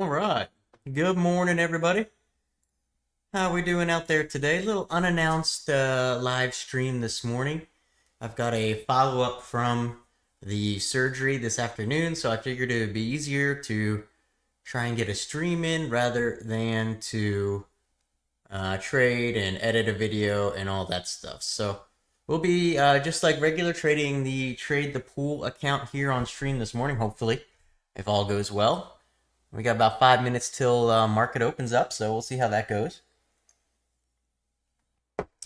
All right. Good morning, everybody. How we doing out there today? Little unannounced live stream this morning. I've got a follow-up from the surgery this afternoon, so I figured it would be easier to try and get a stream in rather than to trade and edit a video and all that stuff. So we'll be just like regular trading the Trade the Pool account here on stream this morning, hopefully, if all goes well. We got about 5 minutes till market opens up, so we'll see how that goes.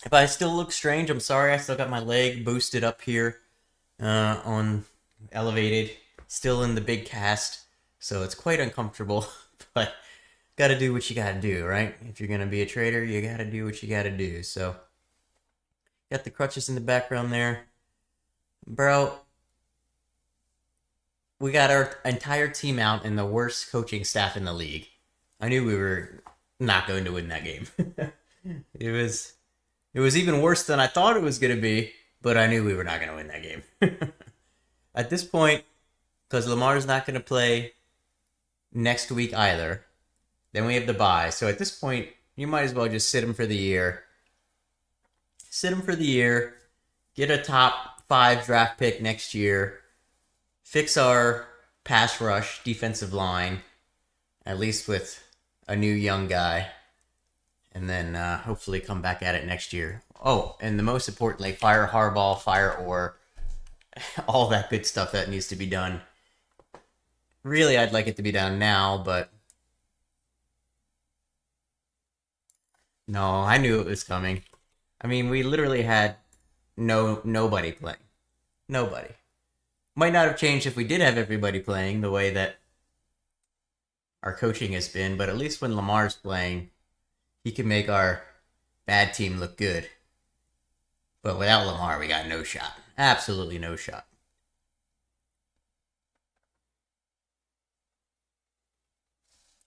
If I still look strange, I'm sorry. I still got my leg boosted up here on elevated, still in the big cast, so it's quite uncomfortable, but gotta do what you gotta do, right? If you're gonna be a trader, you gotta do what you gotta do. So, got the crutches in the background there. Bro, we got our entire team out and the worst coaching staff in the league. I knew we were not going to win that game. it was even worse than I thought it was going to be, but I knew we were not going to win that game. At this point, because Lamar's not going to play next week either, then we have the bye. So at this point, you might as well just sit him for the year. Sit him for the year, get a top 5 draft pick next year, fix our pass rush defensive line, at least with a new young guy, and then hopefully come back at it next year. Oh, and the most importantly, fire Harbaugh, fire Orr, all that good stuff that needs to be done. Really, I'd like it to be done now, but no, I knew it was coming. I mean, we literally had nobody playing. Nobody. Might not have changed if we did have everybody playing the way that our coaching has been, but at least when Lamar's playing, he can make our bad team look good. But without Lamar, we got no shot. Absolutely no shot.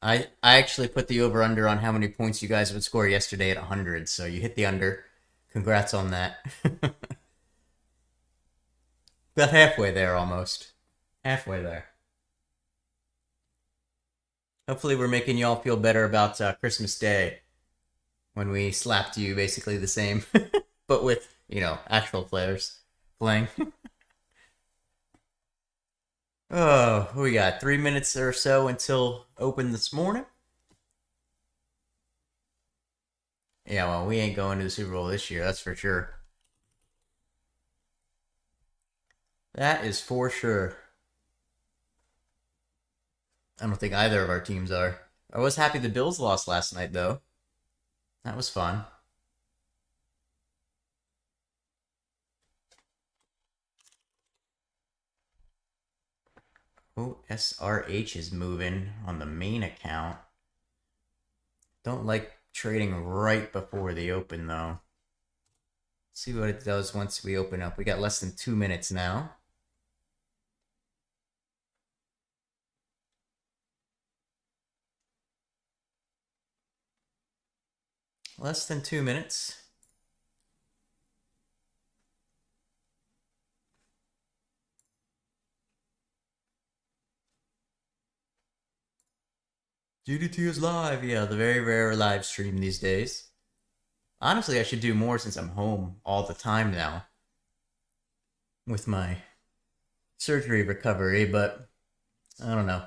I actually put the over-under on how many points you guys would score yesterday at 100, so you hit the under. Congrats on that. Got halfway there almost. Halfway there. Hopefully we're making y'all feel better about Christmas Day when we slapped you basically the same, but with, actual players playing. Oh, we got 3 minutes or so until open this morning. Yeah, well, we ain't going to the Super Bowl this year, that's for sure. That is for sure. I don't think either of our teams are. I was happy the Bills lost last night, though. That was fun. Oh, SRH is moving on the main account. Don't like trading right before the open, though. See what it does once we open up. We got less than 2 minutes now. Less than 2 minutes. GDT is live. Yeah, the very rare live stream these days. Honestly, I should do more since I'm home all the time now with my surgery recovery, but I don't know.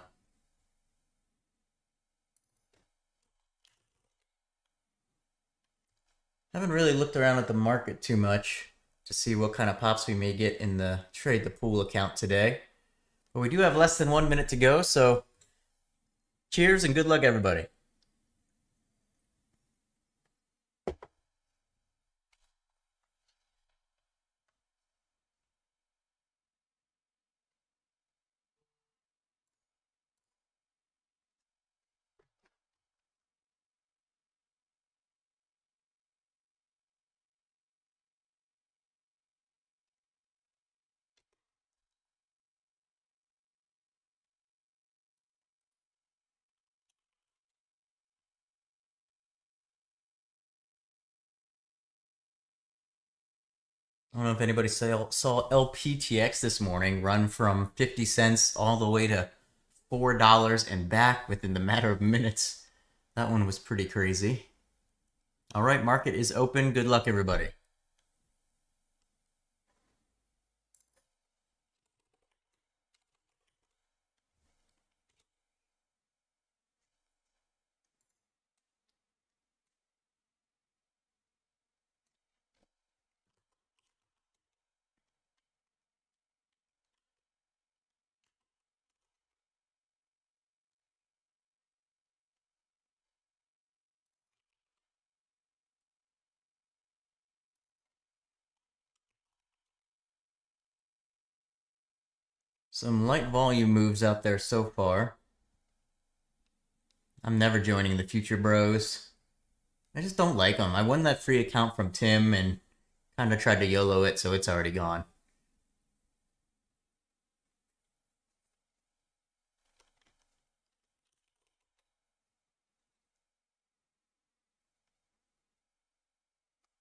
Haven't really looked around at the market too much to see what kind of pops we may get in the Trade the Pool account today. But we do have less than 1 minute to go, so cheers and good luck, everybody. I don't know if anybody saw LPTX this morning run from 50 cents all the way to $4 and back within the matter of minutes. That one was pretty crazy. All right, market is open. Good luck, everybody. Some light volume moves out there so far. I'm never joining the Future Bros. I just don't like them. I won that free account from Tim and kind of tried to YOLO it, so it's already gone.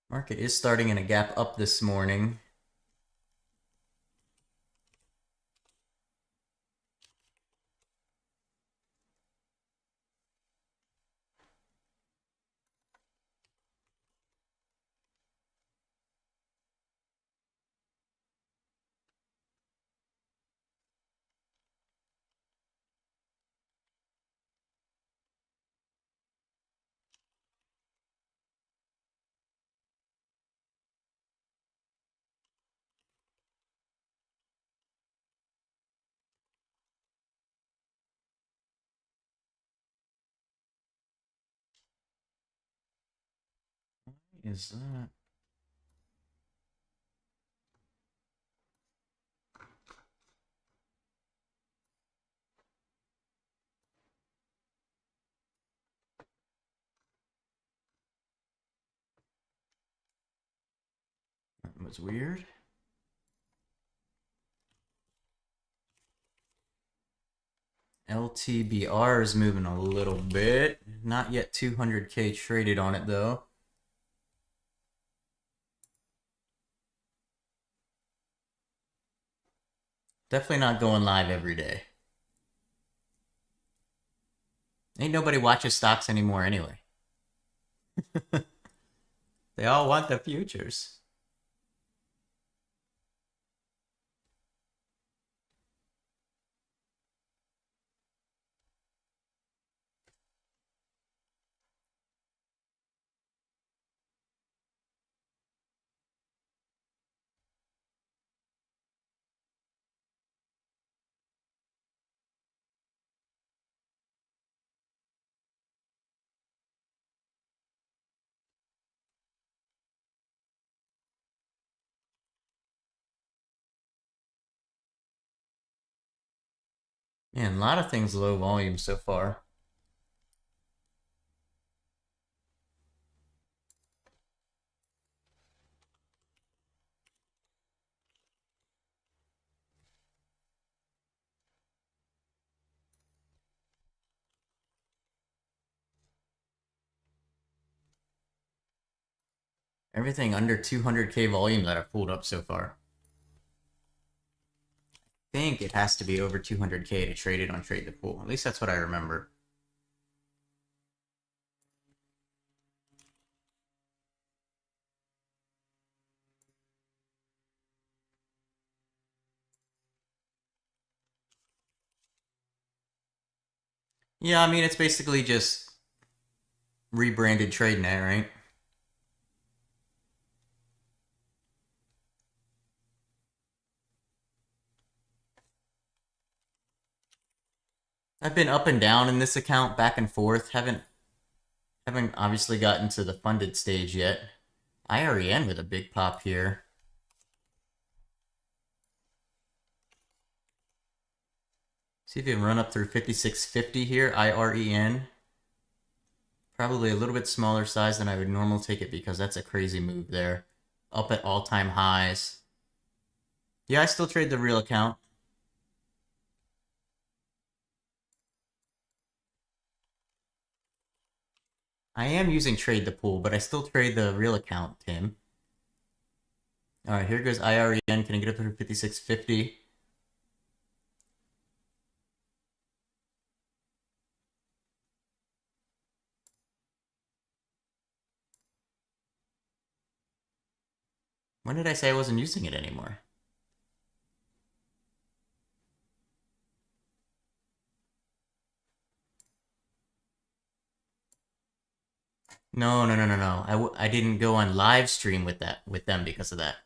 Market is starting in a gap up this morning. What is that? That was weird. LTBR is moving a little bit. Not yet 200K traded on it though. Definitely not going live every day. Ain't nobody watches stocks anymore anyway. They all want the futures. Man, a lot of things low volume so far. Everything under 200K volume that I've pulled up so far. I think it has to be over 200K to trade it on Trade the Pool. At least that's what I remember. Yeah, I mean, it's basically just rebranded TradeNet, right? I've been up and down in this account, back and forth. Haven't obviously gotten to the funded stage yet. IREN with a big pop here. See if you can run up through 5650 here, IREN. Probably a little bit smaller size than I would normally take it because that's a crazy move there. Up at all-time highs. Yeah, I still trade the real account. I am using Trade the Pool, but I still trade the real account, Tim. Alright, here goes IREN. Can I get up to 5650? When did I say I wasn't using it anymore? No, no, no, no, no. I didn't go on live stream with them because of that.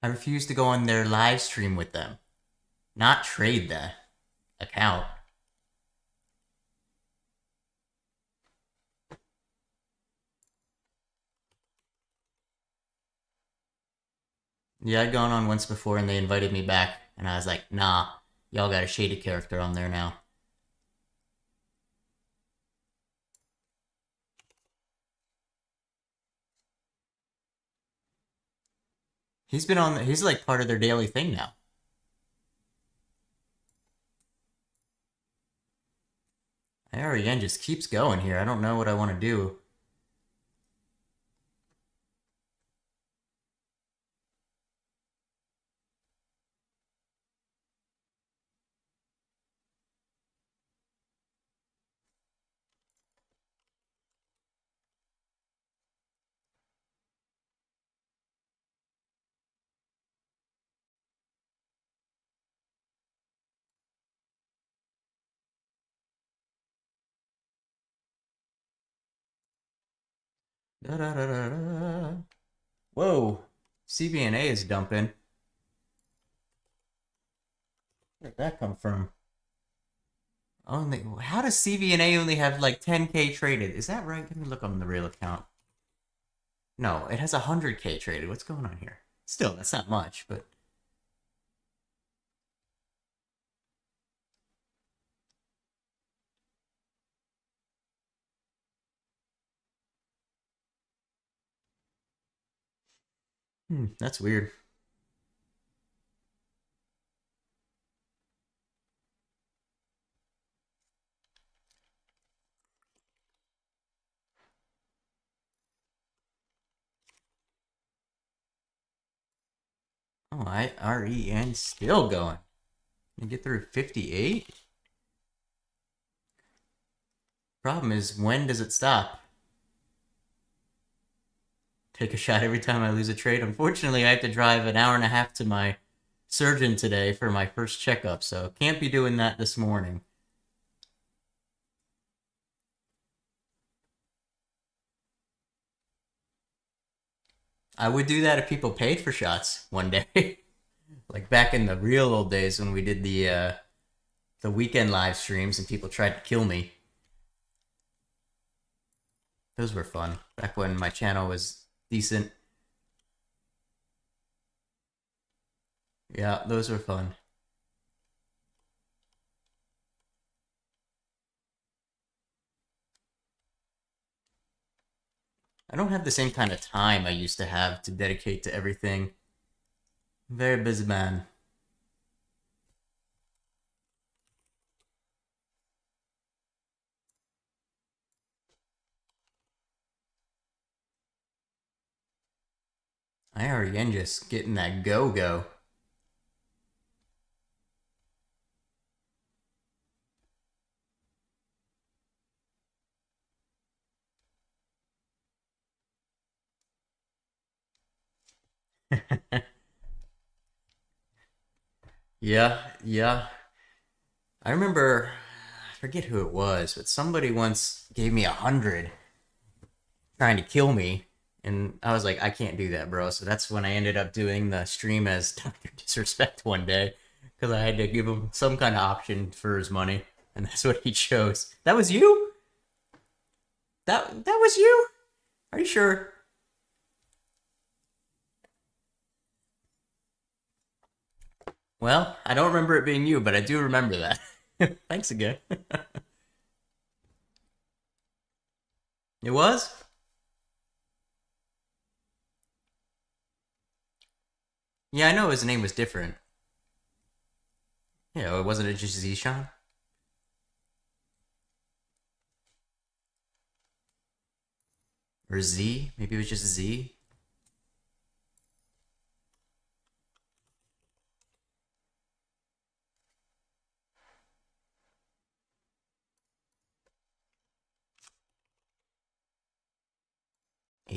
I refused to go on their live stream with them, not trade the account. Yeah, I'd gone on once before and they invited me back, and I was like, nah, y'all got a shady character on there now. He's like part of their daily thing now. Ariane just keeps going here. I don't know what I want to do. Da, da, da, da, da. Whoa, CVNA is dumping. Where did that come from? Only how does CVNA only have like 10K traded? Is that right? Let me look on the real account. No, it has 100K traded. What's going on here? Still, that's not much, but that's weird. Oh, IREN still going. You get through 58? Problem is, when does it stop? Take a shot every time I lose a trade. Unfortunately, I have to drive an hour and a half to my surgeon today for my first checkup, so can't be doing that this morning. I would do that if people paid for shots one day. Like back in the real old days when we did the weekend live streams and people tried to kill me. Those were fun. Back when my channel was decent. Yeah, those were fun. I don't have the same kind of time I used to have to dedicate to everything. Very busy man. IREN just getting that go-go. Yeah, yeah. I remember, I forget who it was, but somebody once gave me 100 trying to kill me. And I was like, I can't do that, bro. So that's when I ended up doing the stream as Dr. Disrespect one day. Because I had to give him some kind of option for his money. And that's what he chose. That was you? That was you? Are you sure? Well, I don't remember it being you, but I do remember that. Thanks again. It was? Yeah, I know his name was different. Yeah, wasn't it just Zishan? Or Z? Maybe it was just Z?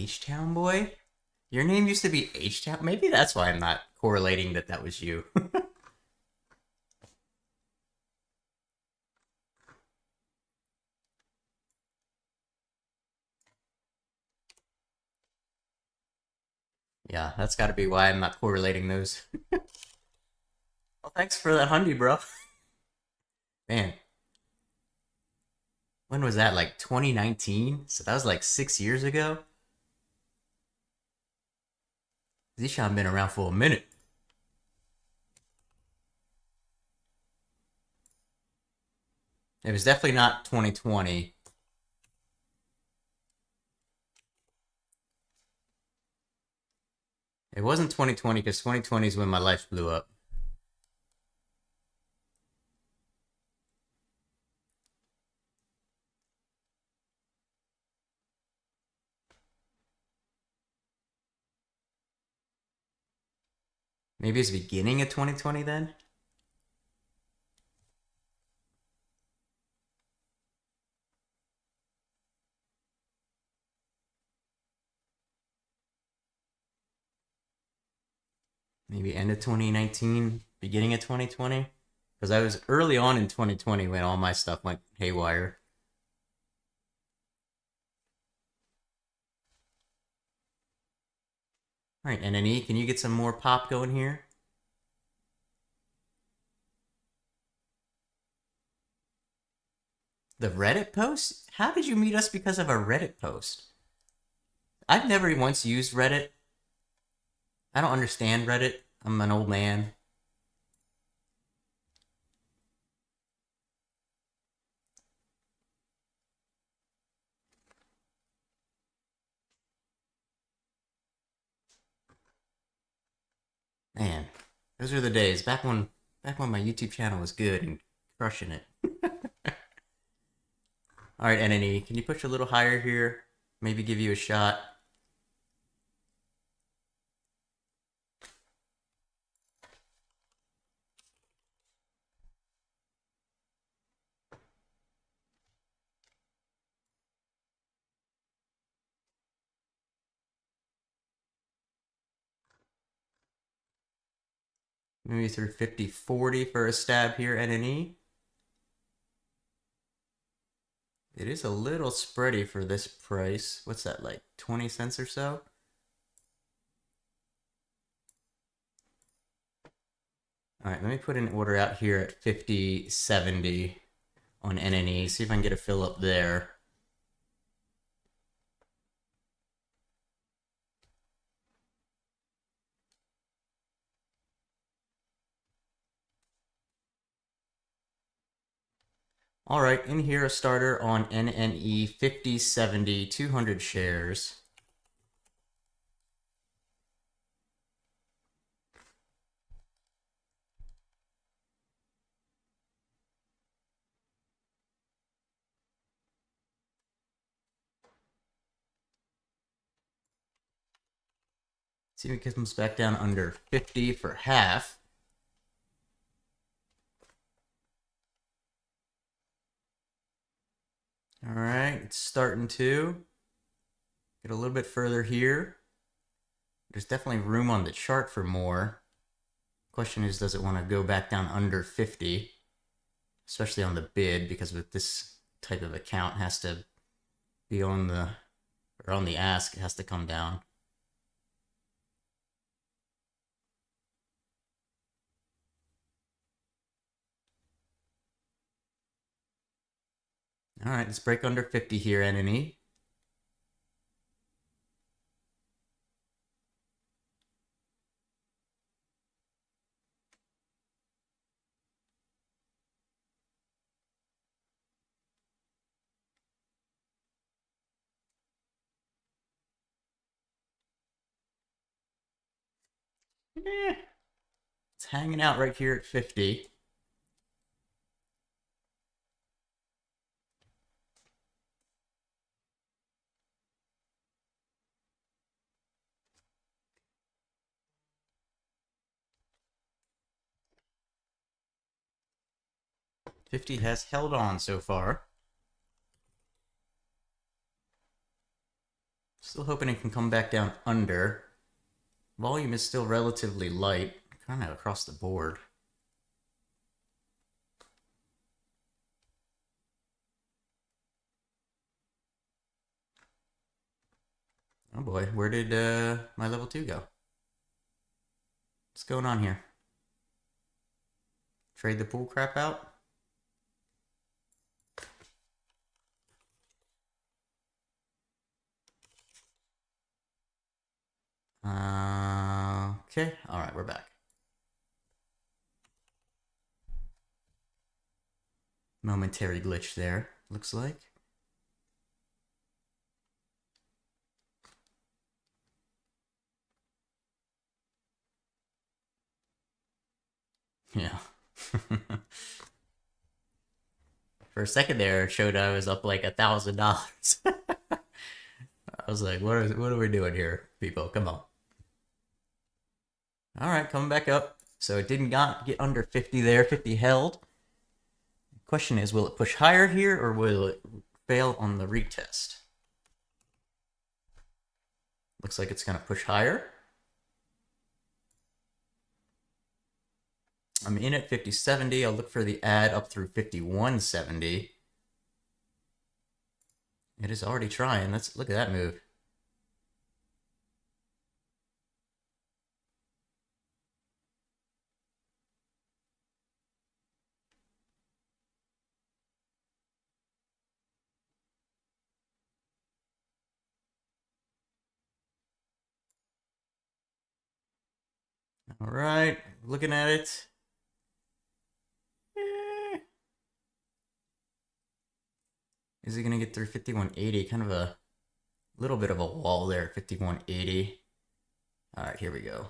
H-Town boy? Your name used to be H-Town? Maybe that's why I'm not correlating that that was you. Yeah, that's got to be why I'm not correlating those. Well, thanks for that hundy, bro. Man, when was that? Like 2019? So that was like 6 years ago? Zishan been around for a minute. It was definitely not 2020. It wasn't 2020 because 2020 is when my life blew up. Maybe it's beginning of 2020 then? Maybe end of 2019, beginning of 2020? Because I was early on in 2020 when all my stuff went haywire. All right, NNE, can you get some more pop going here? The Reddit post? How did you meet us because of a Reddit post? I've never once used Reddit. I don't understand Reddit. I'm an old man. Man, those are the days back when my YouTube channel was good and crushing it. All right, NNE, can you push a little higher here? Maybe give you a shot. Maybe through 50-40 for a stab here, NNE. It is a little spready for this price. What's that, like 20 cents or so? All right, let me put an order out here at 50-70 on NNE. See if I can get a fill up there. All right, in here a starter on NNE 50-70, 200 shares. See if it comes back down under 50 for half. All right, it's starting to get a little bit further here. There's definitely room on the chart for more. Question is, does it want to go back down under 50? Especially on the bid, because with this type of account, it has to be on the ask, it has to come down. All right, let's break under 50 here, NNE. It's hanging out right here at 50. $50 has held on so far. Still hoping it can come back down under. Volume is still relatively light, kind of across the board. Oh boy, where did my level 2 go? What's going on here? Trade the pool crap out? Okay, alright, we're back. Momentary glitch there, looks like. Yeah. For a second there, it showed I was up like $1,000. I was like, what are we doing here, people? Come on. All right, coming back up. So it didn't get under 50 there. 50 held. The question is, will it push higher here or will it fail on the retest? Looks like it's going to push higher. I'm in at 50.70. I'll look for the add up through 51.70. It is already trying. Let's look at that move. All right, looking at it. Is it going to get through 51.80? Kind of a little bit of a wall there at 51.80. All right, here we go.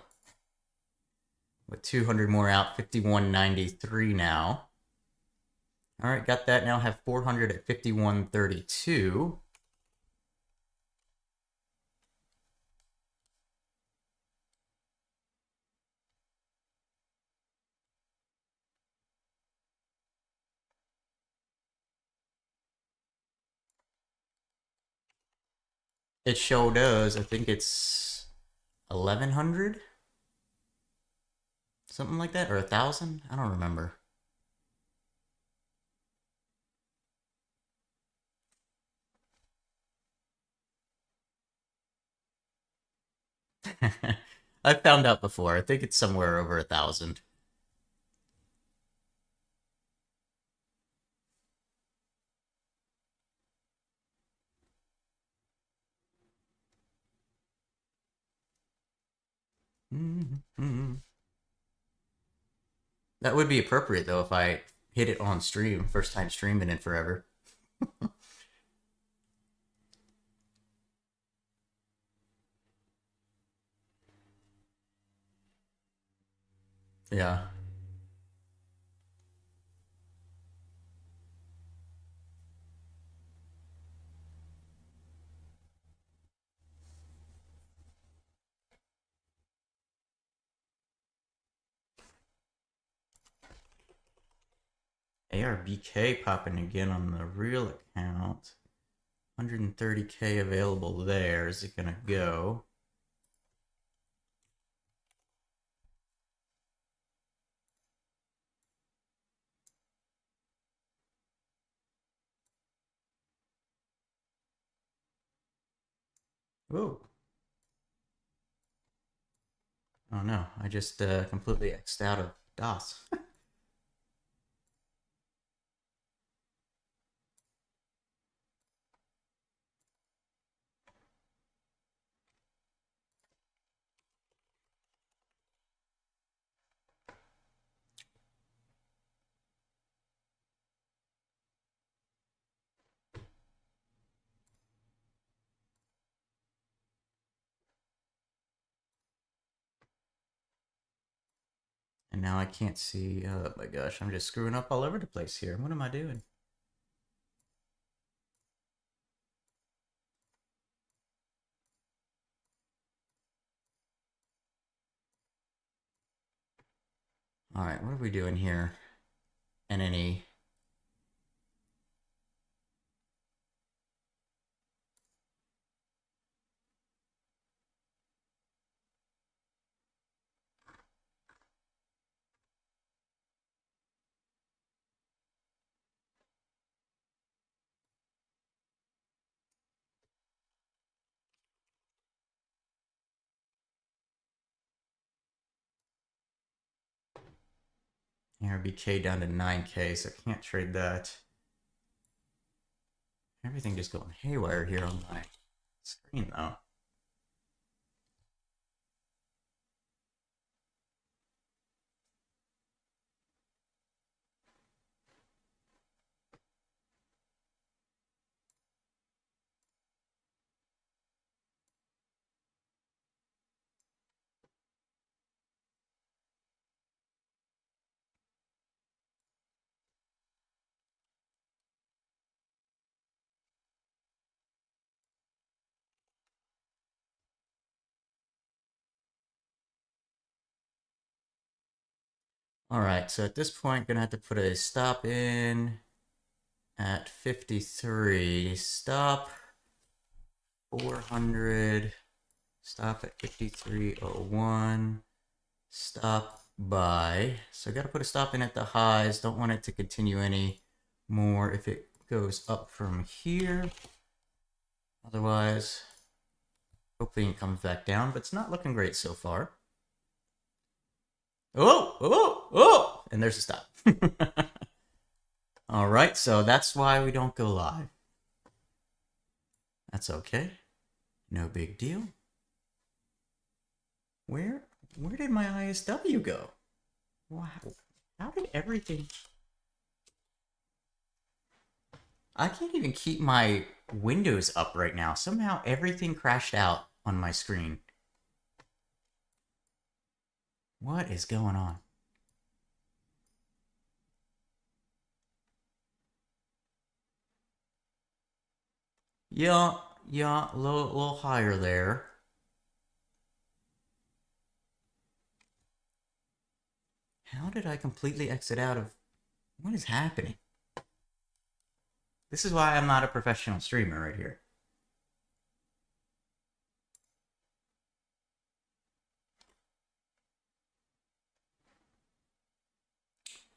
With 200 more out, 51.93 now. All right, got that. Now have 400 at 51.32. It sure does. I think it's 1,100? Something like that? Or 1,000? I don't remember. I've found out before. I think it's somewhere over 1,000. That would be appropriate, though, if I hit it on stream. First time streaming in forever. Yeah. ARBK popping again on the real account. 130K available there. Is it gonna go? Whoa. Oh no, I just completely X'd out of DOS. And now I can't see. Oh my gosh, I'm just screwing up all over the place here. What am I doing? All right, what are we doing here? NNE. ARBK down to 9K, so I can't trade that. Everything just going haywire here on my screen, though. All right, so at this point, gonna have to put a stop in at 53. Stop 400. Stop at 53.01. Stop buy. So I got to put a stop in at the highs. Don't want it to continue any more if it goes up from here. Otherwise, hopefully it comes back down, but it's not looking great so far. Oh, oh, oh! And there's a stop. All right, so that's why we don't go live. That's okay. No big deal. Where did my ISW go? Wow. How did everything... I can't even keep my windows up right now. Somehow everything crashed out on my screen. What is going on? Yeah, a little higher there. How did I completely exit out of... What is happening? This is why I'm not a professional streamer right here.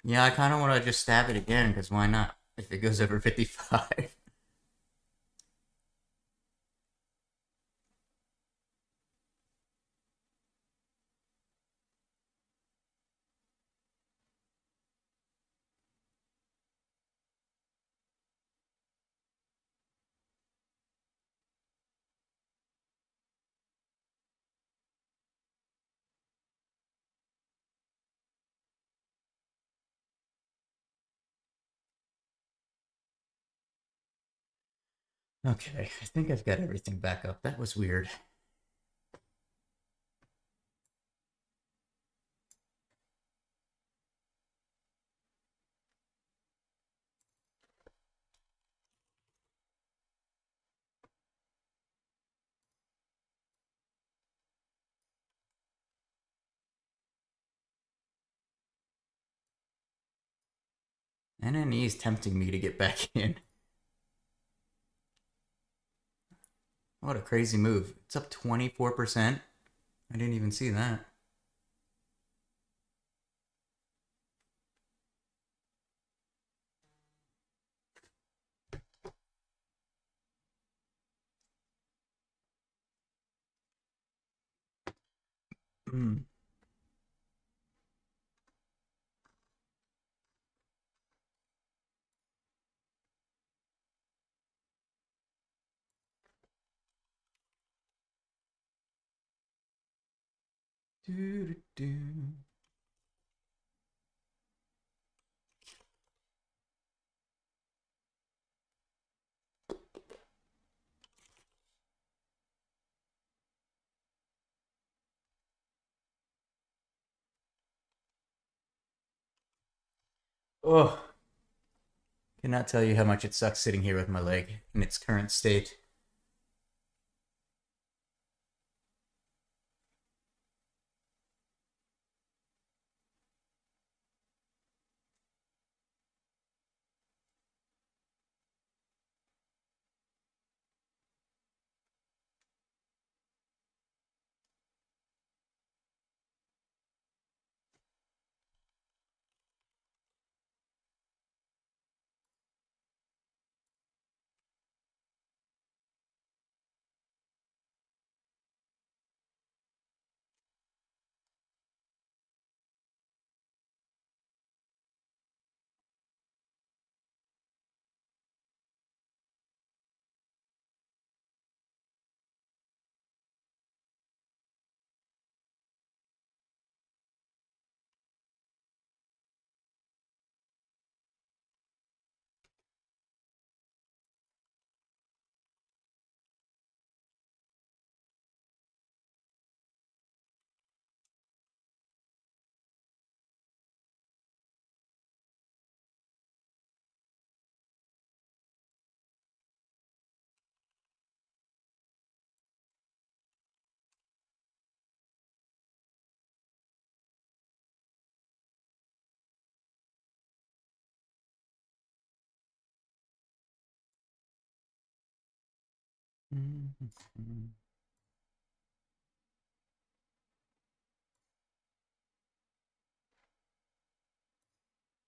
Yeah, I kind of want to just stab it again, because why not? If it goes over 55. Okay, I think I've got everything back up. That was weird. NNE is tempting me to get back in. What a crazy move. It's up 24%. I didn't even see that. Hmm. Do. Oh, cannot tell you how much it sucks sitting here with my leg in its current state.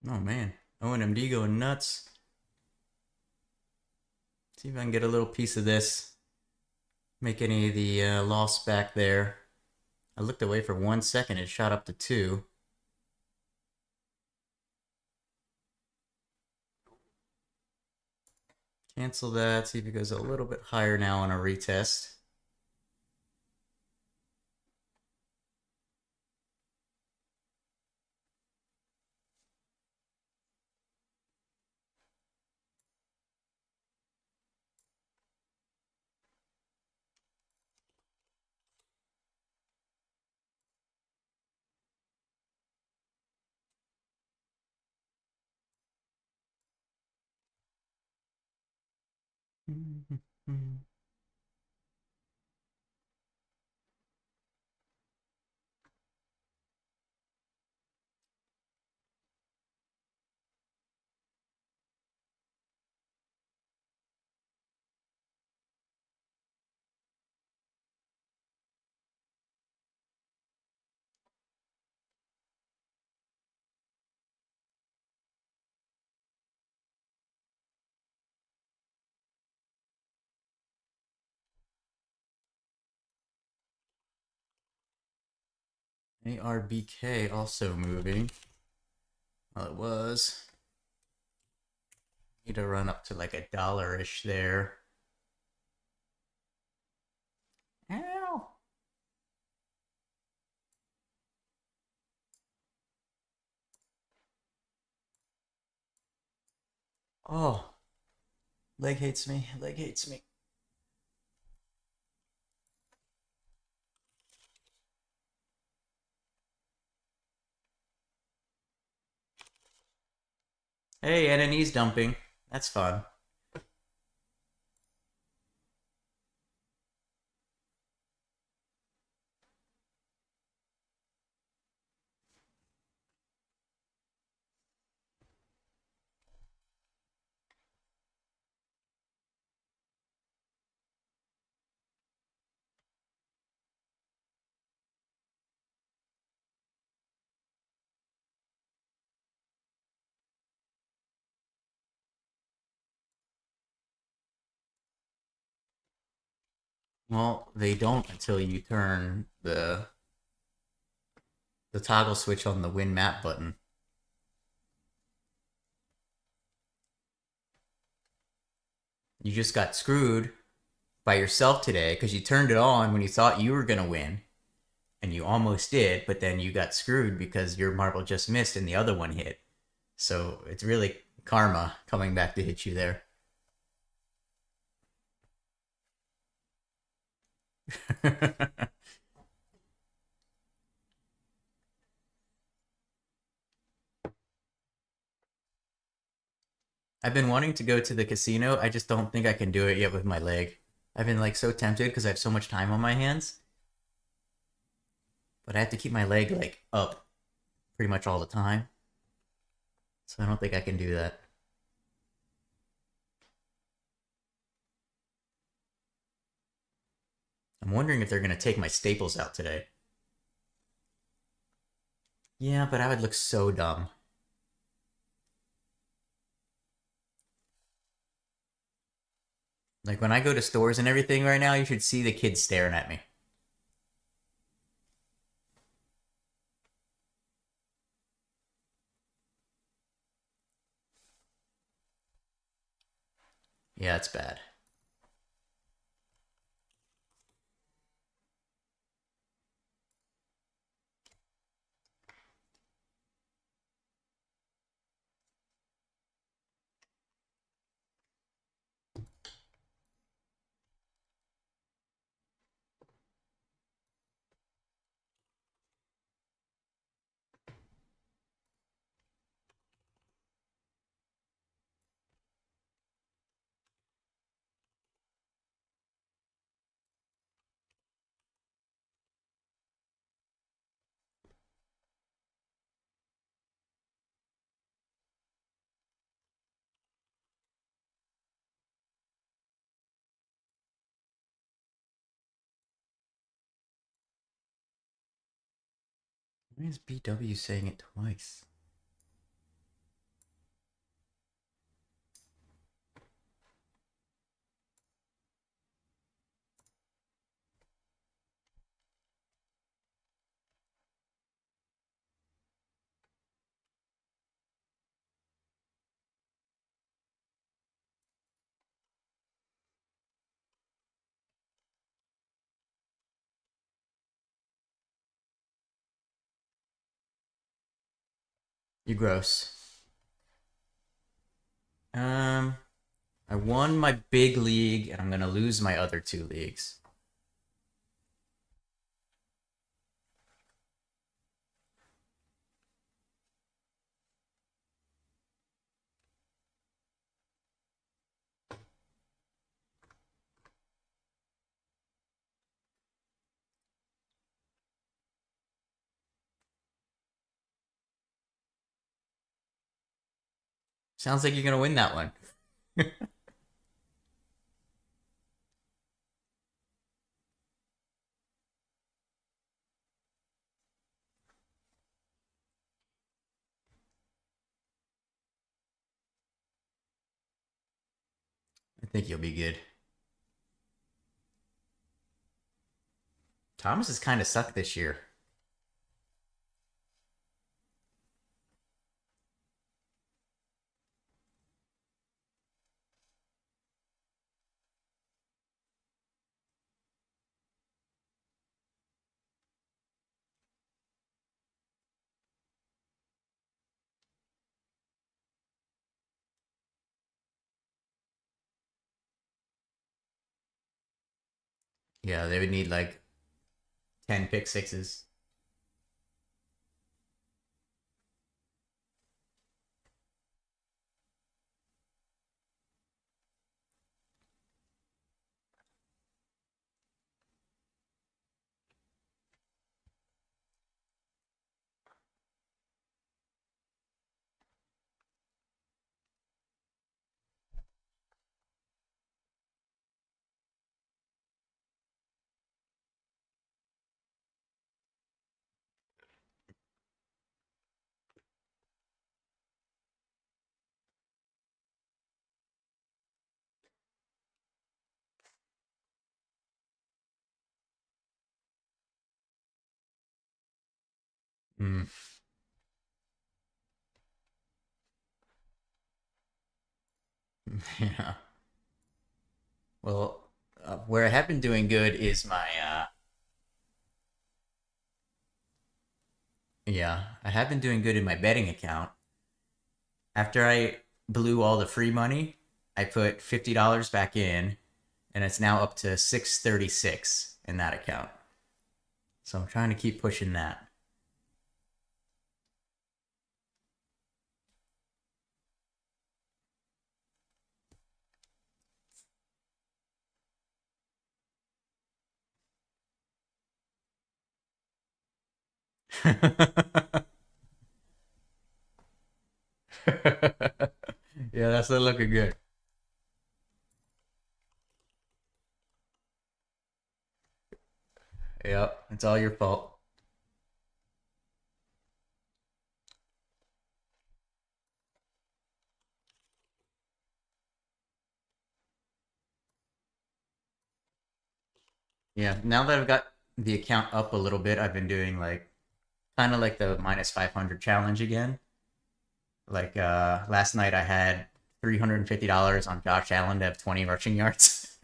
Oh man, ONMD going nuts. See if I can get a little piece of this. Make any of the loss back there. I looked away for 1 second. It shot up to 2. Cancel that. See if it goes a little bit higher now on a retest. ARBK also moving. Well, it was. Need to run up to like $1-ish there. Ow! Oh, leg hates me. Leg hates me. Hey, and an knees dumping. That's fun. Well, they don't until you turn the toggle switch on the win map button. You just got screwed by yourself today because you turned it on when you thought you were going to win. And you almost did, but then you got screwed because your marble just missed and the other one hit. So it's really karma coming back to hit you there. I've been wanting to go to the casino. I just don't think I can do it yet with my leg. I've been like so tempted because I have so much time on my hands. But I have to keep my leg like up pretty much all the time. So I don't think I can do that. I'm wondering if they're going to take my staples out today. Yeah, but I would look so dumb. Like when I go to stores and everything right now, you should see the kids staring at me. Yeah, it's bad. Why is BW saying it twice? You gross. I won my big league, and I'm gonna lose my other two leagues. Sounds like you're gonna win that one. I think you'll be good. Thomas has kind of sucked this year. Yeah, they would need like 10 pick sixes. Mm. Yeah. Well, where I have been doing good is my yeah, I have been doing good in my betting account. After I blew all the free money, I put $50 back in, and it's now up to 636 in that account. So I'm trying to keep pushing that. Yeah, that's not looking good. Yep, it's all your fault. Yeah, now that I've got the account up a little bit, I've been doing like kind of like the minus 500 challenge again. Like last night I had $350 on Josh Allen to have 20 rushing yards.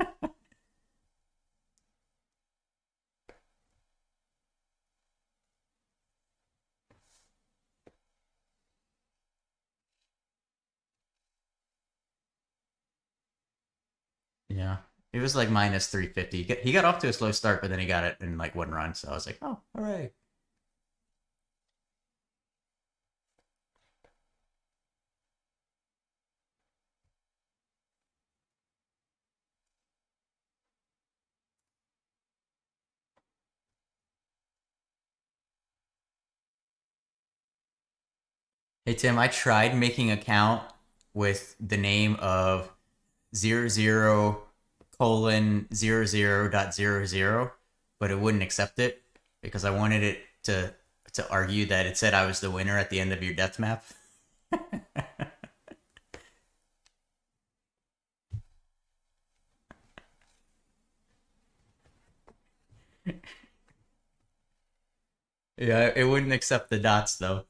Yeah. It was like minus 350. He got off to a slow start, but then he got it in like one run. So I was like, oh, all right. Hey, Tim, I tried making an account with the name of 00:00.00, but it wouldn't accept it because I wanted it to to argue that it said I was the winner at the end of your death map. Yeah, it wouldn't accept the dots though.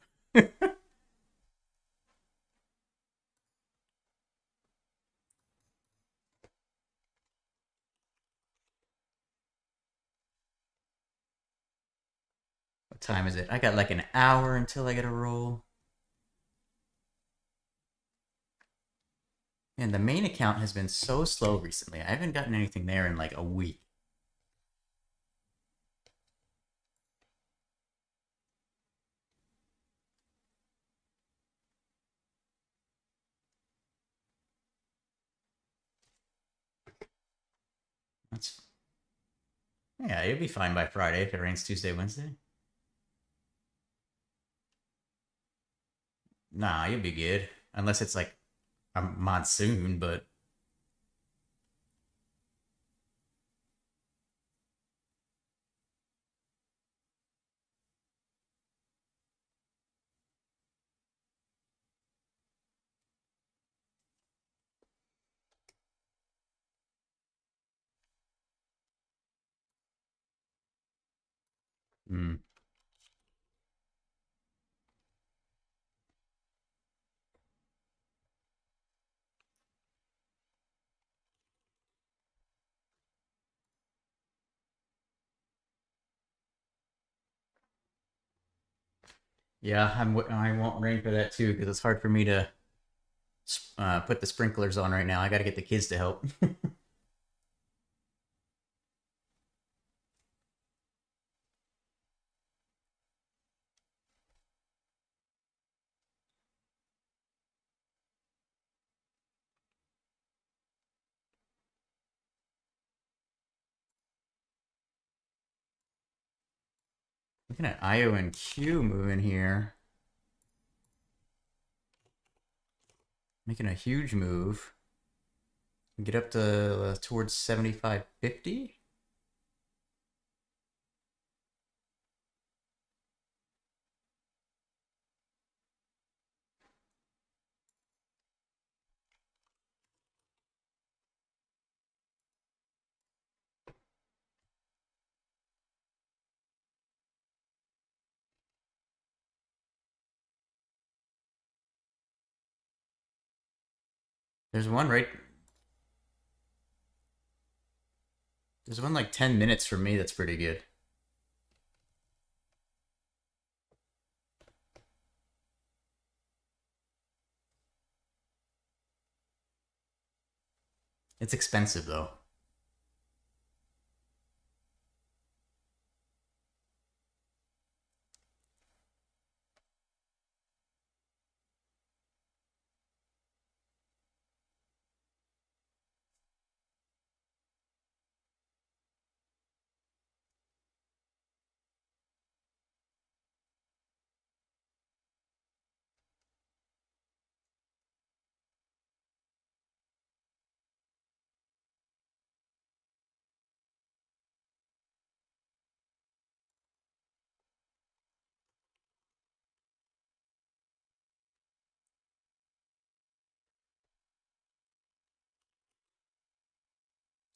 What time is it? I got like an hour until I get a roll. And the main account has been so slow recently. I haven't gotten anything there in like a week. That's Yeah, you'll be fine by Friday if it rains Tuesday, Wednesday. Nah, you'll be good. Unless it's like a monsoon, but mm. Yeah, I won't rain for that too because it's hard for me to put the sprinklers on right now. I got to get the kids to help. Looking at IO and Q moving here, making a huge move. Get up to towards 75.50. There's one right. There's one like 10 minutes for me that's pretty good. It's expensive though.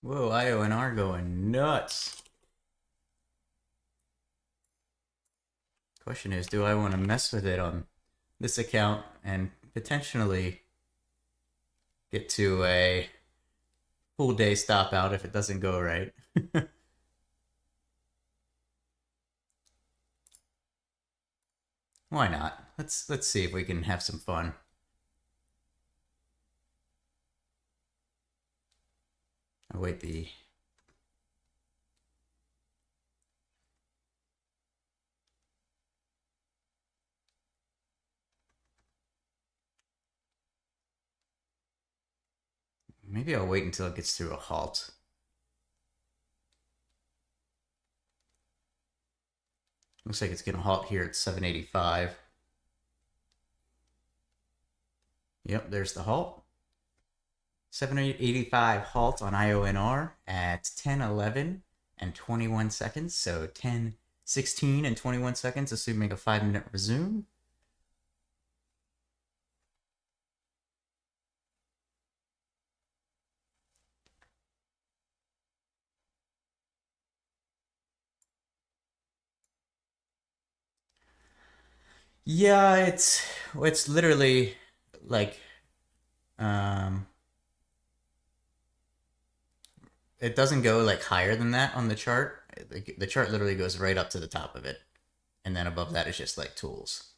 Whoa, IO and R going nuts. Question is, do I want to mess with it on this account and potentially get to a full day stop out if it doesn't go right? Why not? Let's see if we can have some fun. Await the Maybe I'll wait until it gets to a halt. Looks like it's gonna halt here at 785. Yep, there's the halt. 785 halt on IONR at 10:11 and 21 seconds. So 10, 16 and 21 seconds, assuming a 5-minute resume. Yeah, it's literally like um it doesn't go like higher than that on the chart. Like, the chart literally goes right up to the top of it, and then above that is just like tools.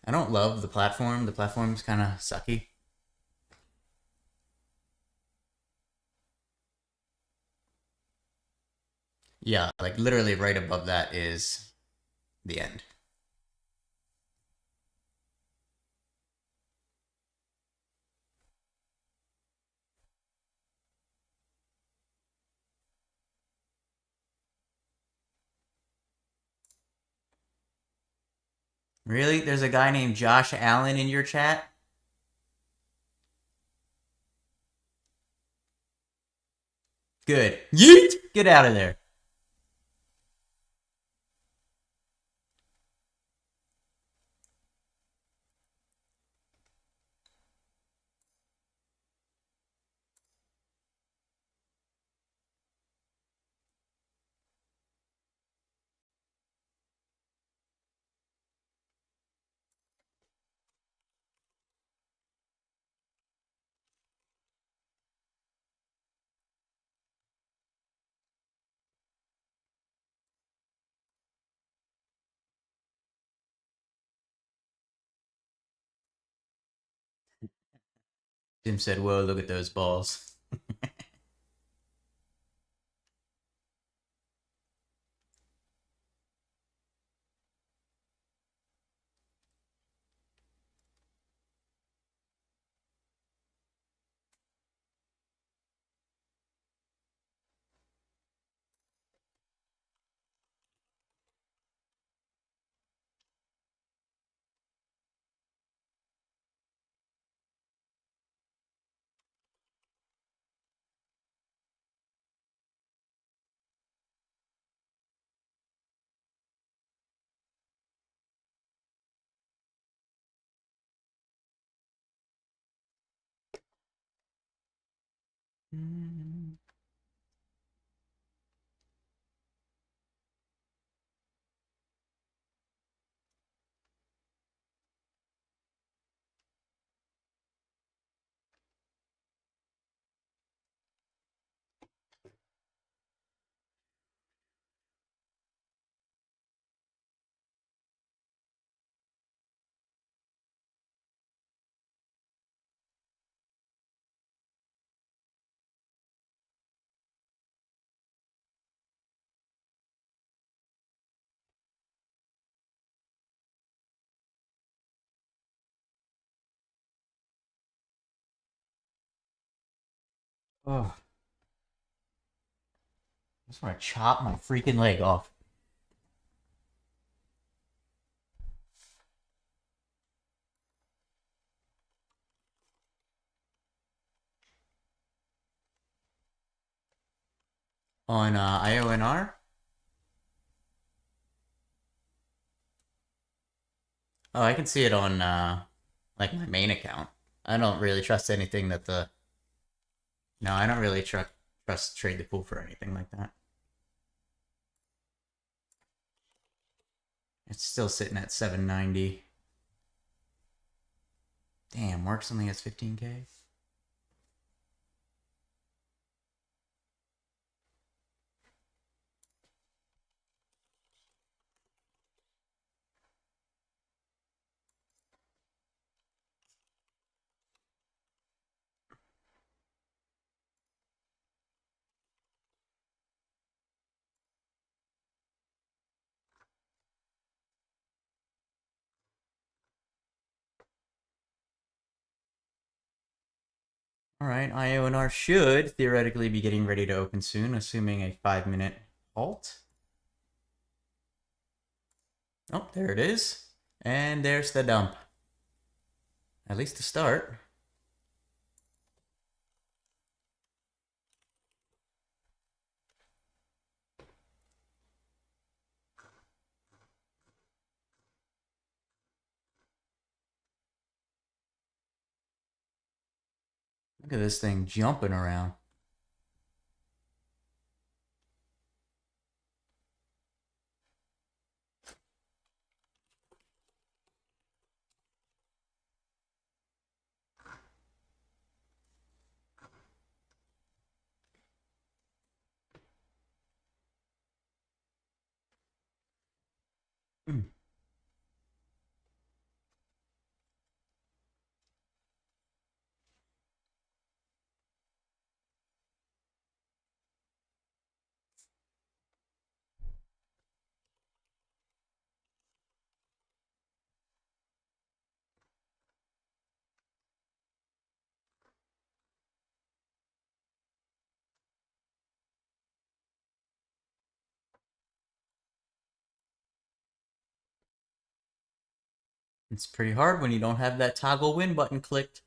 I don't love the platform. The platform's kind of sucky. Yeah, like literally right above that is the end. Really? There's a guy named Josh Allen in your chat? Good. Yeet! Get out of there. Jim said, whoa, look at those balls. Oh, I just want to chop my freaking leg off. On IONR? Oh, I can see it on like my main account. I don't really trust anything that the no, I don't really trust Trade the Pool for anything like that. It's still sitting at 790. Damn, Marks only has 15K. All right, IONR should theoretically be getting ready to open soon, assuming a 5-minute halt. Oh, there it is. And there's the dump. At least to start. Look at this thing jumping around. It's pretty hard when you don't have that toggle win button clicked.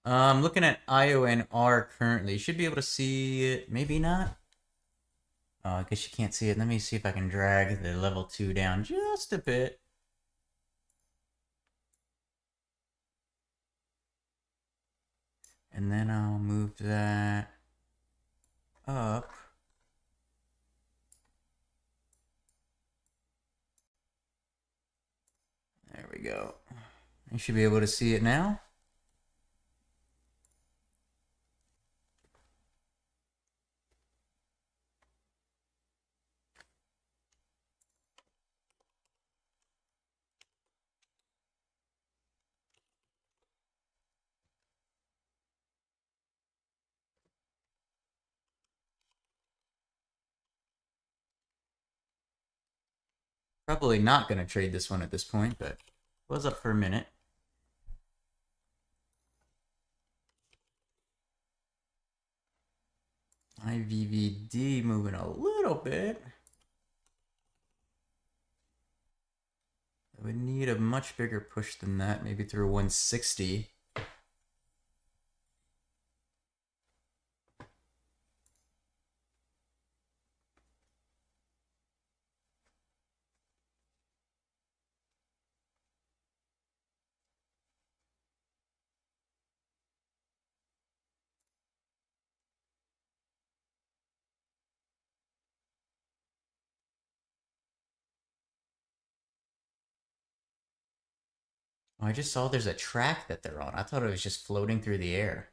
I'm looking at IONR currently. You should be able to see it. Maybe not. I guess you can't see it. Let me see if I can drag the level 2 down just a bit. And then I'll move that up. There we go. You should be able to see it now. Probably not going to trade this one at this point, but was up for a minute. IVVD moving a little bit. I would need a much bigger push than that, maybe through 160. Oh, I just saw there's a track that they're on. I thought it was just floating through the air.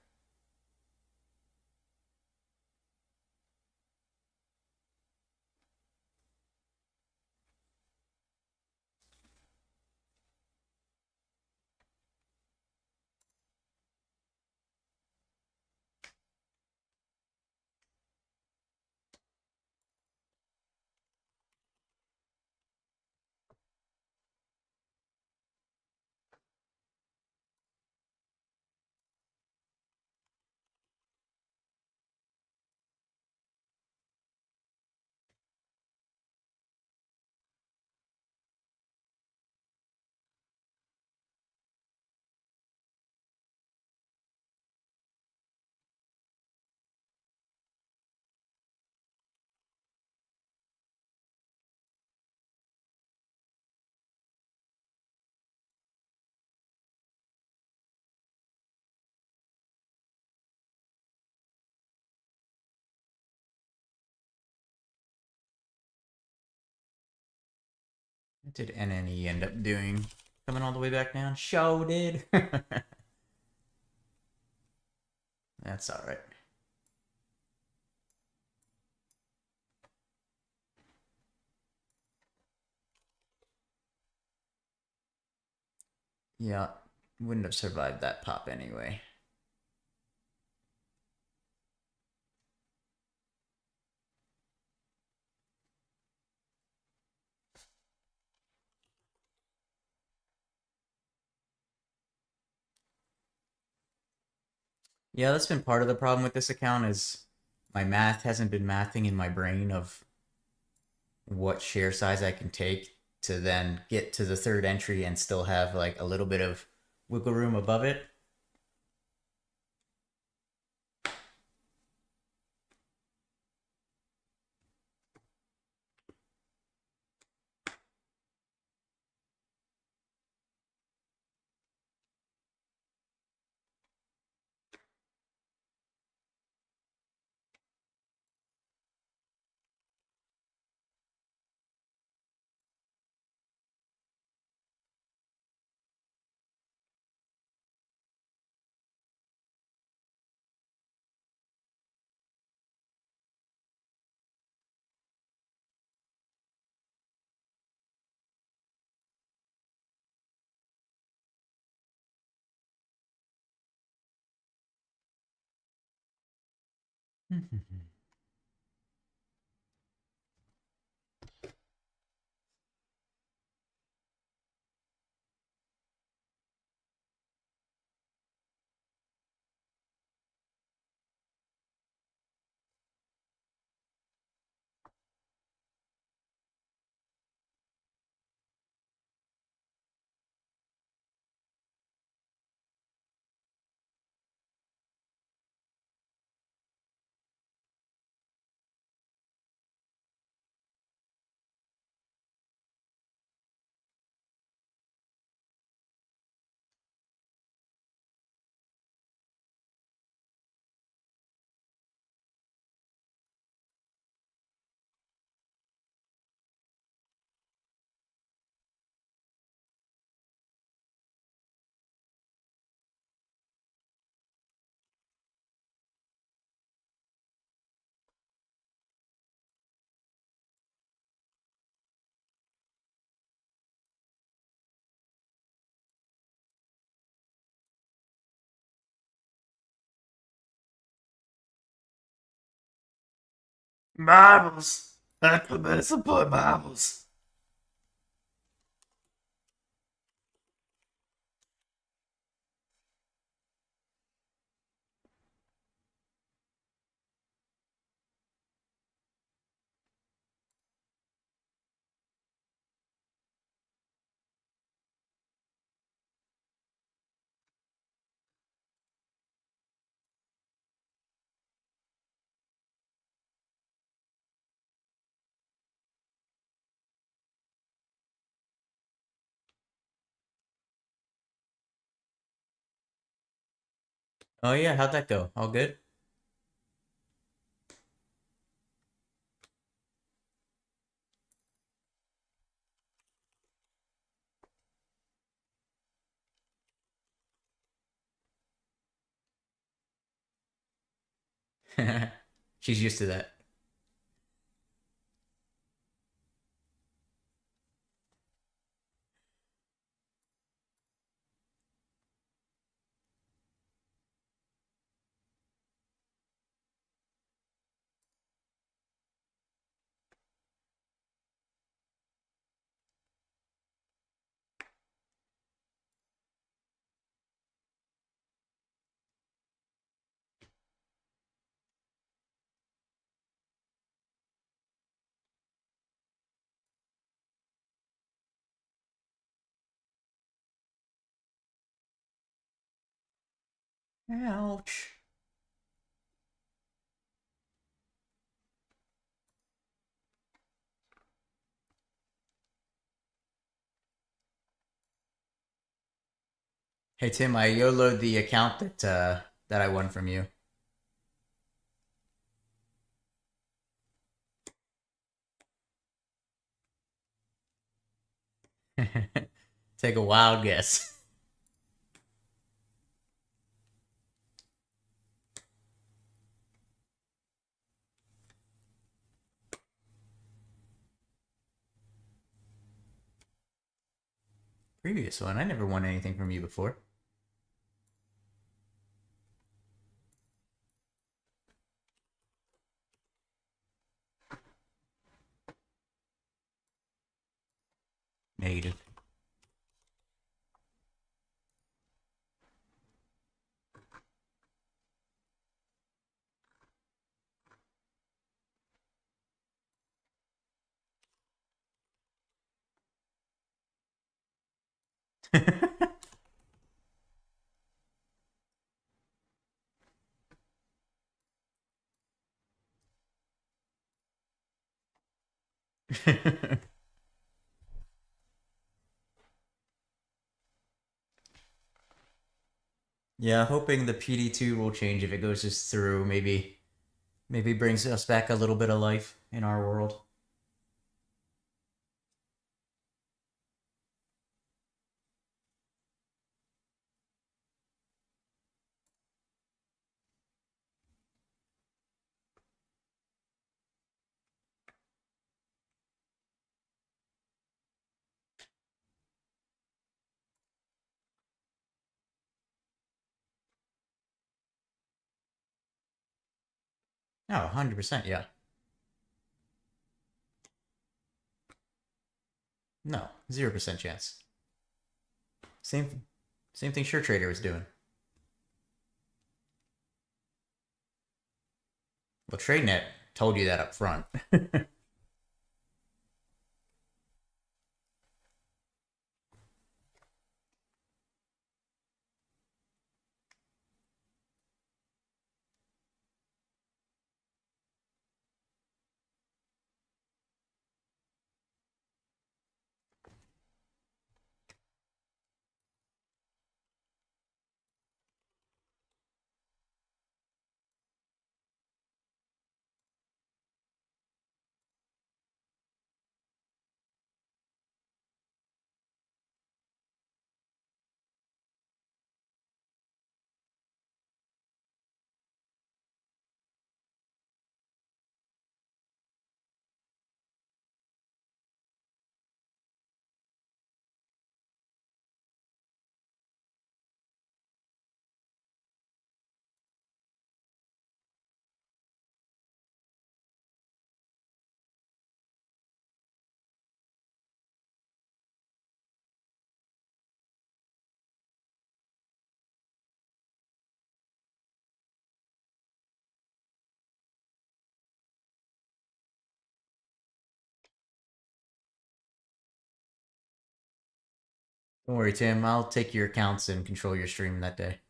What did NNE end up doing? Coming all the way back down? Show did. That's all right. Yeah, wouldn't have survived that pop anyway. Yeah, that's been part of the problem with this account is my math hasn't been mathing in my brain of what share size I can take to then get to the third entry and still have like a little bit of wiggle room above it. Marbles. Exclamation point marbles. Oh yeah, how'd that go? All good? She's used to that. Ouch. Hey Tim, I YOLO'd the account that I won from you. Take a wild guess. previous one. I never won anything from you before. Negative. Yeah, hoping the PD2 will change if it goes just through. Maybe brings us back a little bit of life in our world. Oh, 100%, yeah. No, 0% chance. Same same thing Sure Trader was doing. Well, TradeNet told you that up front. Don't worry, Tim. I'll take your accounts and control your stream that day.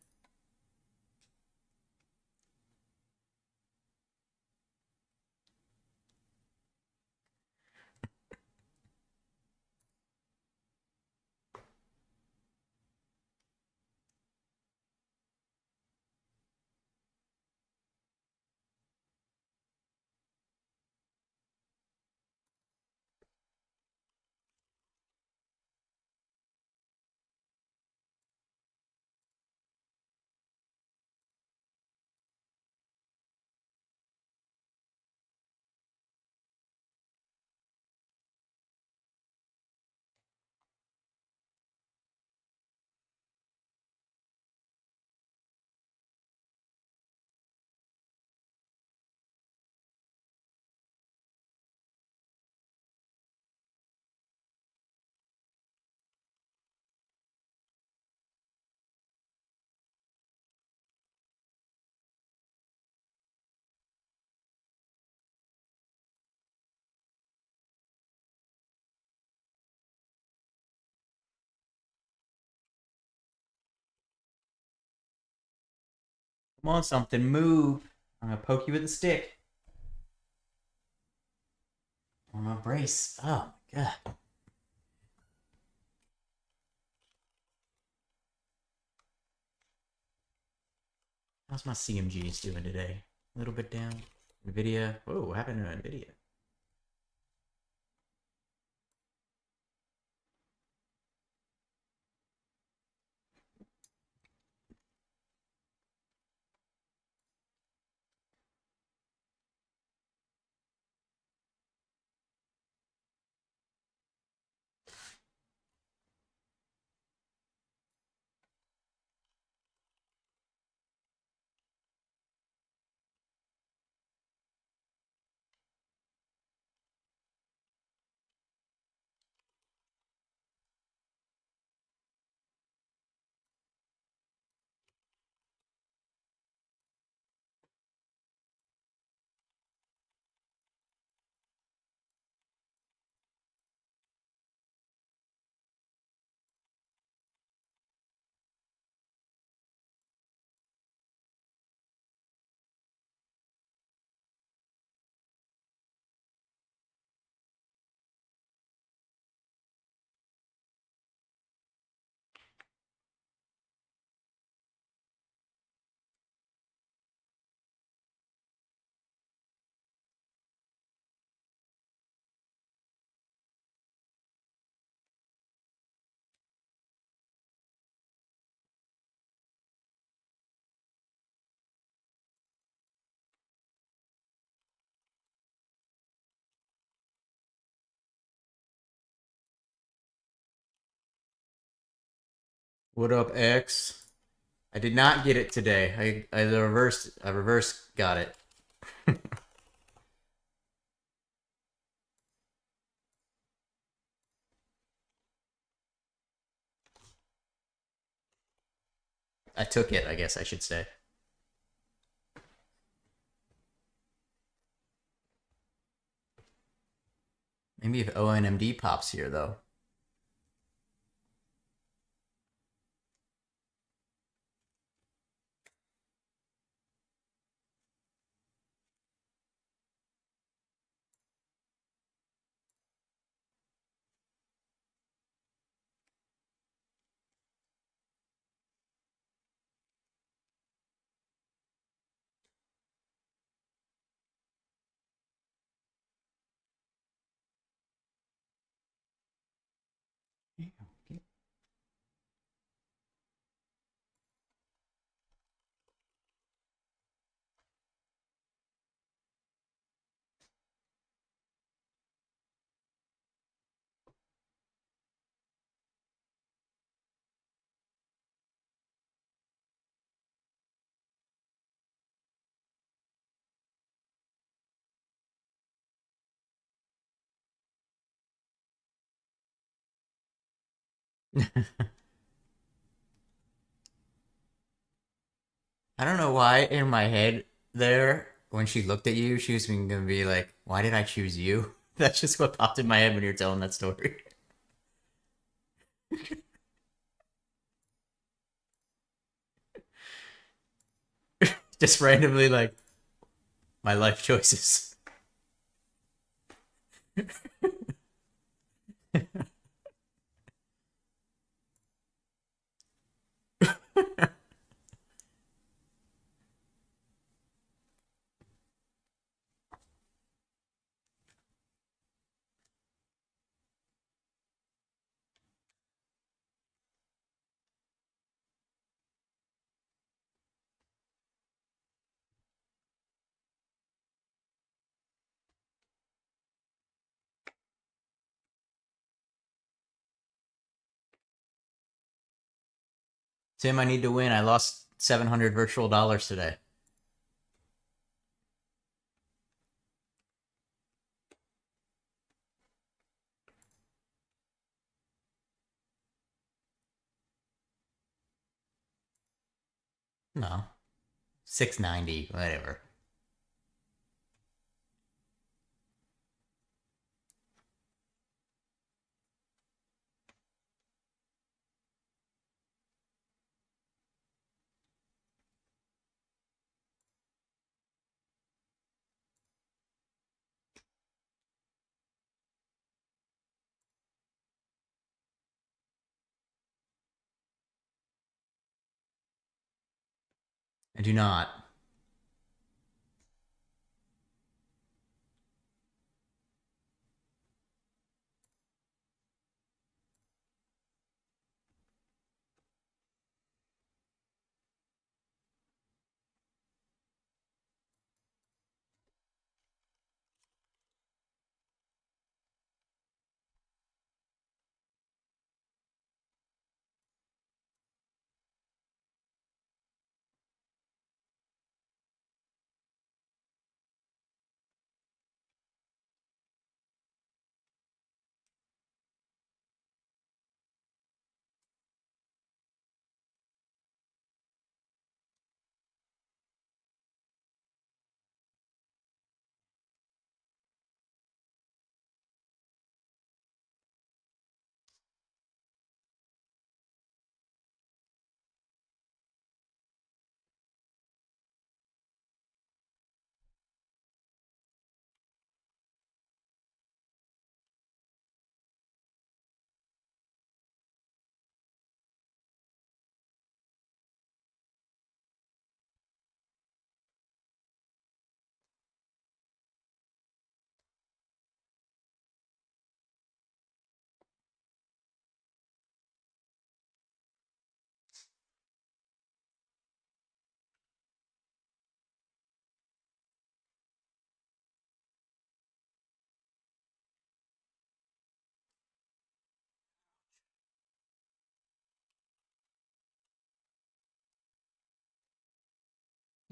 Come on, something. Move. I'm going to poke you with a stick. On my brace. Oh, my God. How's my CMGs doing today? A little bit down. NVIDIA. Whoa, what happened to NVIDIA? What up, X? I did not get it today. I reversed got it. I took it, I guess I should say. Maybe if ONMD pops here though. I don't know why in my head there, when she looked at you, she was gonna be like, why did I choose you? That's just what popped in my head when you were telling that story. Just randomly like my life choices. Tim, I need to win. I lost 700 virtual dollars today. No. 690, whatever. I do not.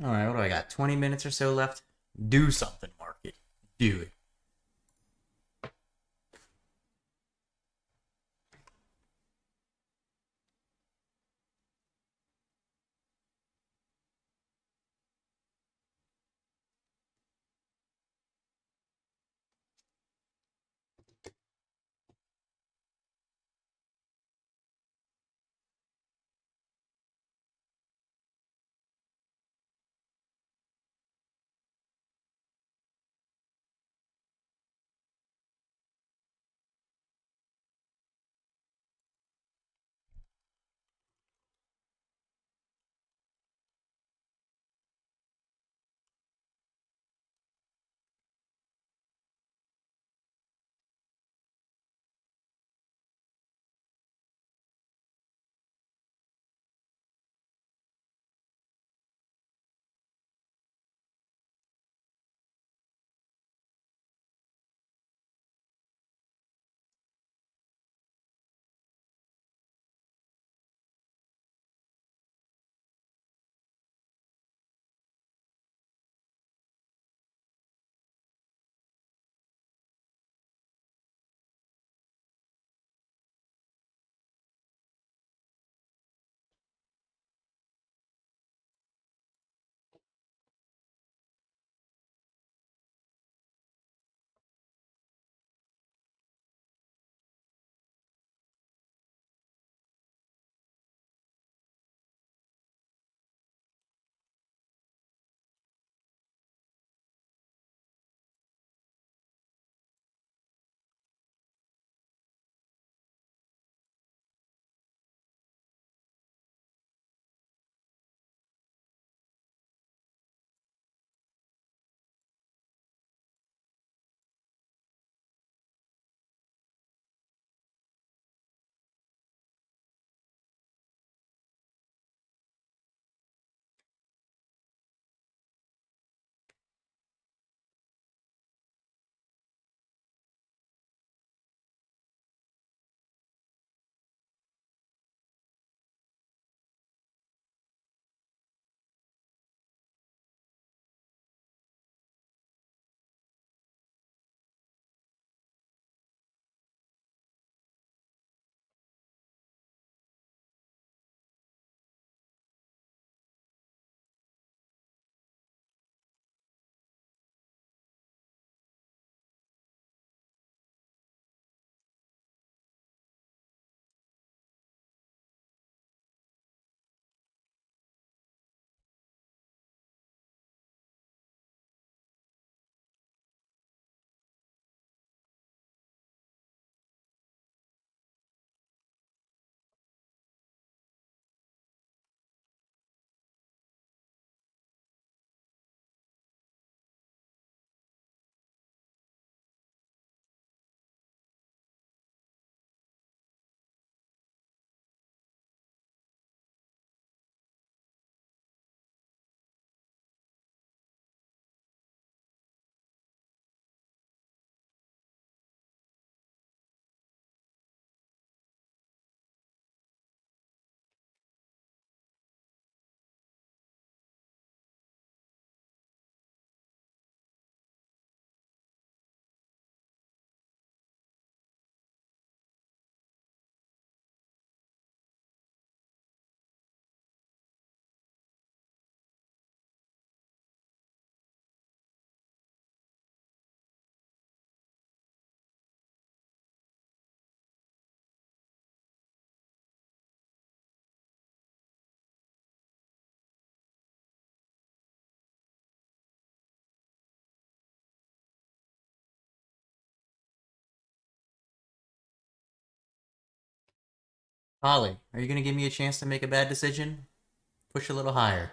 All right, what do I got? 20 minutes or so left. Do something, market. Do it. Holly, are you going to give me a chance to make a bad decision? Push a little higher.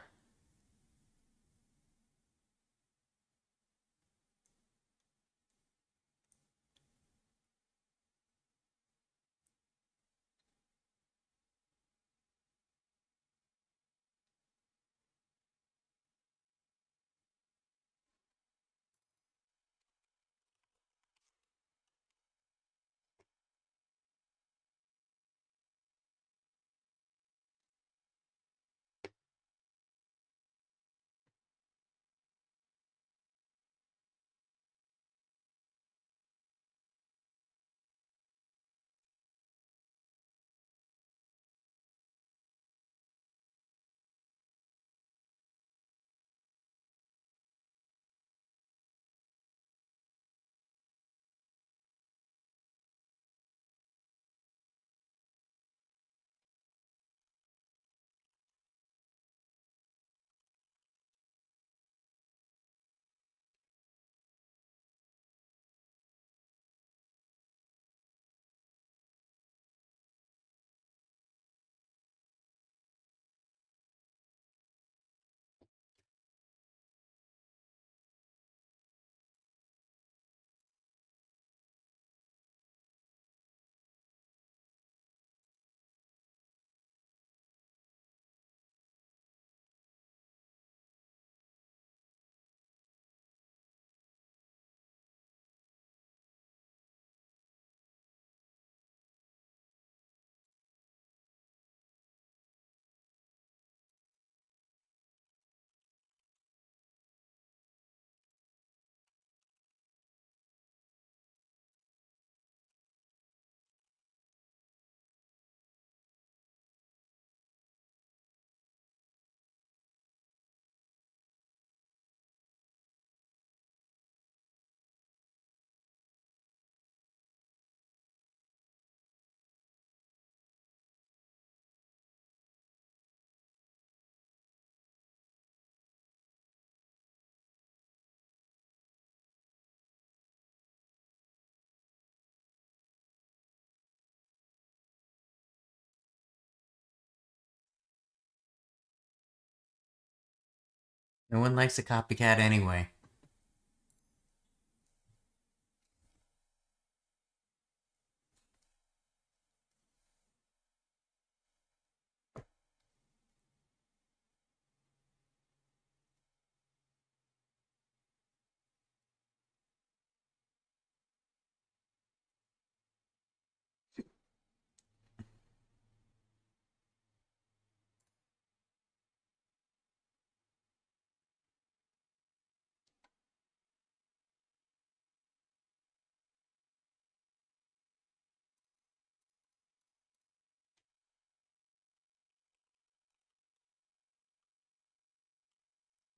No one likes a copycat anyway.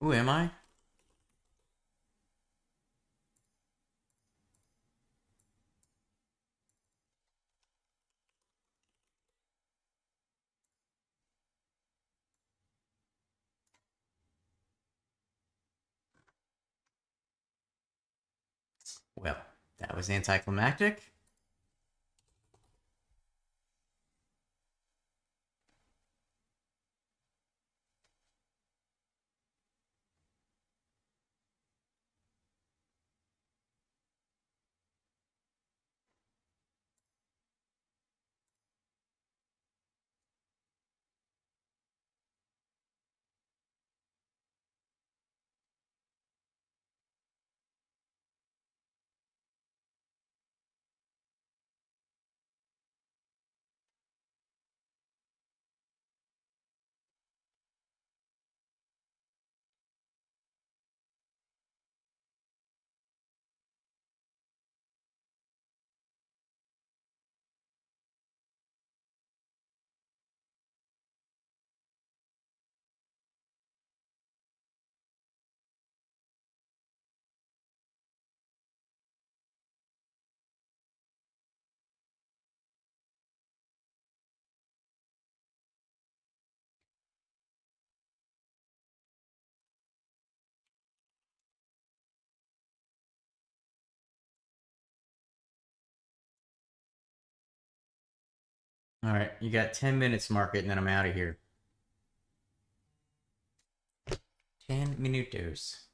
Who am I? Well, that was anticlimactic. All right, you got 10 minutes, market, and then I'm out of here. 10 minutos.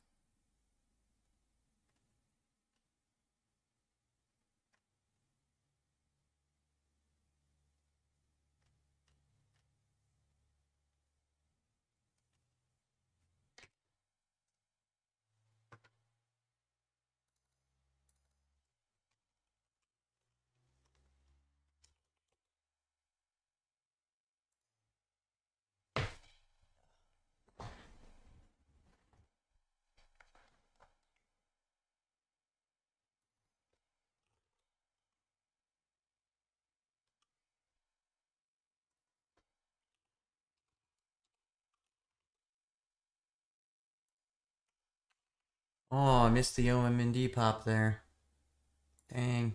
Oh, I missed the OM&D pop there. Dang.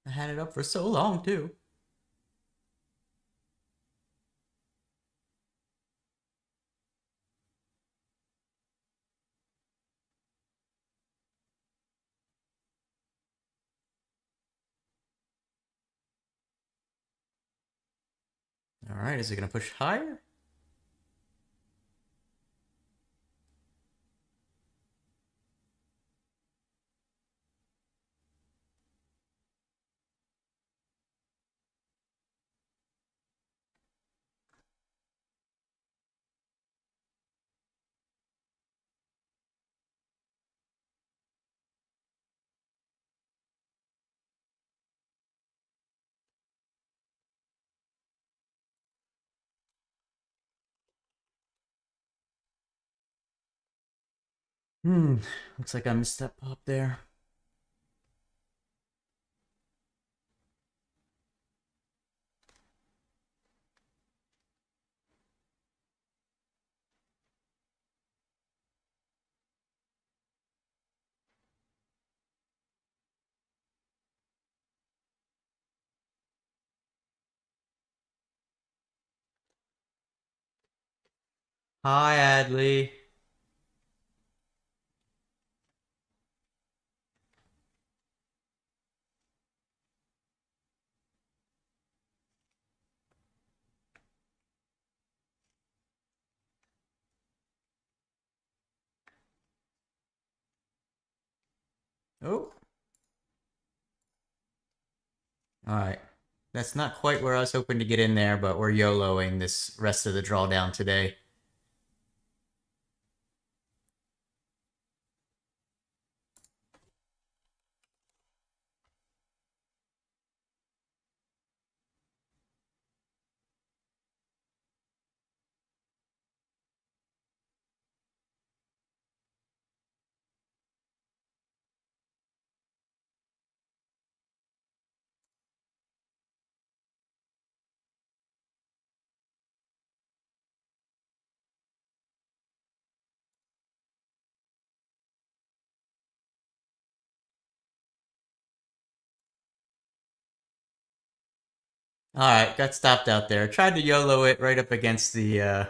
I had it up for so long, too. All right, is it going to push higher? Looks like I missed that pop there. Hi, Adley. Oh. Alright. That's not quite where I was hoping to get in there, but we're YOLOing this rest of the drawdown today. Alright, got stopped out there. Tried to YOLO it right up against the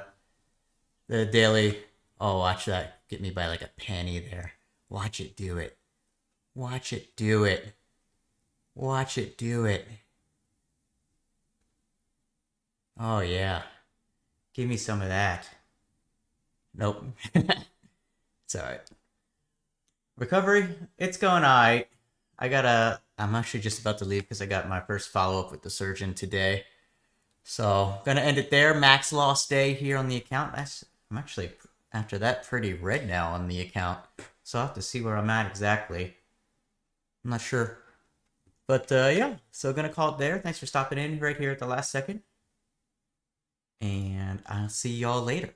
daily. Oh, watch that. Get me by like a penny there. Watch it do it. Watch it do it. Watch it do it. Oh, yeah. Give me some of that. Nope. It's alright. Recovery, it's going alright. I'm actually just about to leave because I got my first follow-up with the surgeon today. So, gonna end it there. Max loss day here on the account. I'm actually, after that, pretty red now on the account. So I'll have to see where I'm at exactly. I'm not sure. But yeah, so gonna call it there. Thanks for stopping in right here at the last second. And I'll see y'all later.